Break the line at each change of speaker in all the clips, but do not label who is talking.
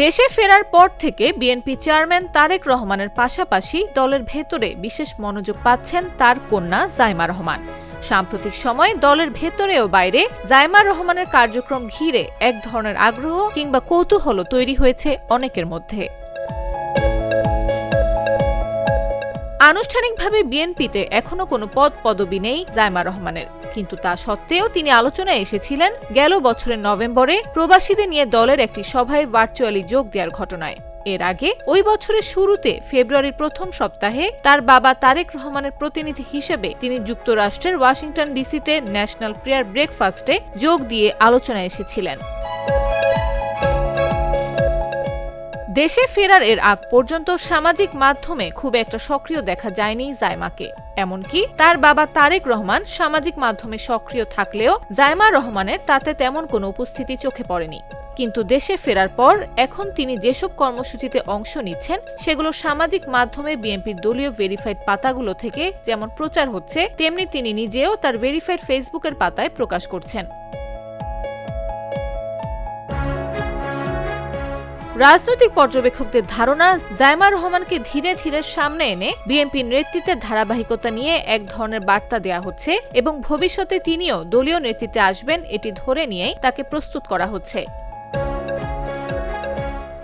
দেশে ফেরার পর থেকে বিএনপি চেয়ারম্যান তারেক রহমানের পাশাপাশি দলের ভেতরে বিশেষ মনোযোগ পাচ্ছেন তার কন্যা জাইমা রহমান। সাম্প্রতিক সময়ে দলের ভেতরে ও বাইরে জাইমা রহমানের কার্যক্রম ঘিরে এক ধরনের আগ্রহ কিংবা কৌতূহল তৈরি হয়েছে অনেকের মধ্যে। আনুষ্ঠানিকভাবে বিএনপিতে এখনো কোনো পদবি নেই জাইমা রহমানের, কিন্তু তা সত্ত্বেও তিনি আলোচনায় এসেছিলেন গেল বছরের নভেম্বরে প্রবাসীদের নিয়ে দলের একটি সভায় ভার্চুয়ালি যোগ দেওয়ার ঘটনায়। এর আগে ওই বছরের শুরুতে ফেব্রুয়ারির প্রথম সপ্তাহে তার বাবা তারেক রহমানের প্রতিনিধি হিসেবে তিনি যুক্তরাষ্ট্রের ওয়াশিংটন ডিসিতে ন্যাশনাল প্রেয়ার ব্রেকফাস্টে যোগ দিয়ে আলোচনায় এসেছিলেন। দেশে ফেরার এর আগ পর্যন্ত সামাজিক মাধ্যমে খুব একটা সক্রিয় দেখা যায়নি জাইমাকে। এমনকি তার বাবা তারেক রহমান সামাজিক মাধ্যমে সক্রিয় থাকলেও জাইমা রহমানের তাতে তেমন কোনো উপস্থিতি চোখে পড়েনি। কিন্তু দেশে ফেরার পর এখন তিনি যেসব কর্মসূচিতে অংশ নিচ্ছেন সেগুলো সামাজিক মাধ্যমে বিএনপির দলীয় ভেরিফাইড পাতাগুলো থেকে যেমন প্রচার হচ্ছে, তেমনি তিনি নিজেও তার ভেরিফাইড ফেসবুকের পাতায় প্রকাশ করছেন। রাজনৈতিক পর্যবেক্ষকদের ধারণা, জাইমা রহমানকে ধীরে ধীরে সামনে এনে বিএনপির নেতৃত্বের ধারাবাহিকতা নিয়ে এক ধরনের বার্তা দেয়া হচ্ছে এবং ভবিষ্যতে তিনিও দলীয় নেতৃত্বে আসবেন এটি ধরে নিয়েই তাকে প্রস্তুত করা হচ্ছে।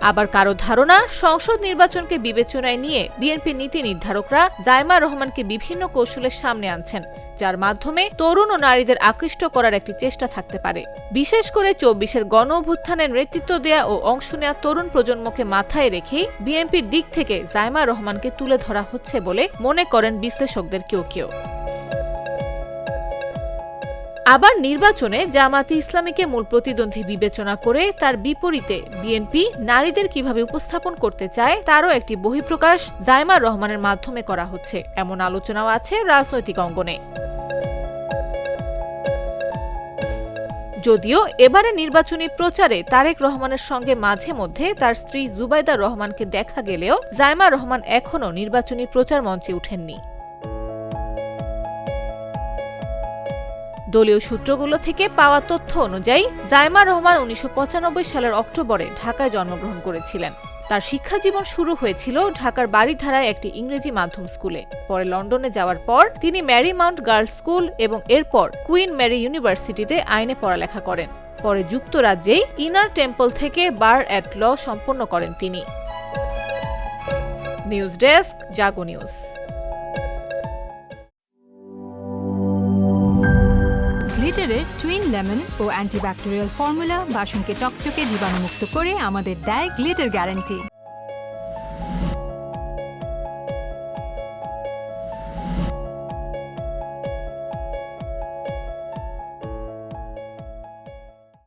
আবার কারো ধারণা, সংসদ নির্বাচনকে বিবেচনায় নিয়ে বিএনপির নীতি নির্ধারকরা জাইমা রহমানকে বিভিন্ন কৌশলের সামনে আনছেন, যার মাধ্যমে তরুণ ও নারীদের আকৃষ্ট করার একটি চেষ্টা থাকতে পারে। বিশেষ করে ২৪-এর গণ অভ্যুত্থানের নেতৃত্ব দেয়া ও অংশ নেওয়া তরুণ প্রজন্মকে মাথায় রেখেই বিএনপির দিক থেকে জাইমা রহমানকে তুলে ধরা হচ্ছে বলে মনে করেন বিশ্লেষকদের কেউ কেউ। আবার নির্বাচনে জামায়াতে ইসলামীকে মূল প্রতিদ্বন্দ্বী বিবেচনা করে তার বিপরীতে বিএনপি নারীদের কিভাবে উপস্থাপন করতে চায় তারও একটি বহিঃপ্রকাশ জাইমা রহমানের মাধ্যমে করা হচ্ছে, এমন আলোচনাও আছে রাজনৈতিক অঙ্গনে। যদিও এবারে নির্বাচনী প্রচারে তারেক রহমানের সঙ্গে মাঝে মধ্যে তার স্ত্রী জুবাইদা রহমানকে দেখা গেলেও জাইমা রহমান এখনও নির্বাচনী প্রচার মঞ্চে ওঠেননি। দলীয় সূত্রগুলো থেকে পাওয়া তথ্য অনুযায়ী জাইমা রহমান ১৯৯৫ সালের অক্টোবরে ঢাকায় জন্মগ্রহণ করেছিলেন। তার শিক্ষাজীবন শুরু হয়েছিল ঢাকার বারিধারায় একটি ইংরেজি মাধ্যম স্কুলে। পরে লন্ডনে যাওয়ার পর তিনি ম্যারিমাউন্ট গার্লস স্কুল এবং এরপর কুইন মেরি ইউনিভার্সিটিতে আইনে পড়ালেখা করেন। পরে যুক্তরাজ্যেই ইনার টেম্পল থেকে বার অ্যাট ল সম্পন্ন করেন তিনি। নিউজ ডেস্ক, জাগো নিউজ।
গ্লিটারের টুইন লেমন ও অ্যান্টিব্যাকটেরিয়াল ফর্মুলা বাসনকে চকচকে জীবাণুমুক্ত করে আমাদের দেয় গ্লিটার গ্যারান্টি।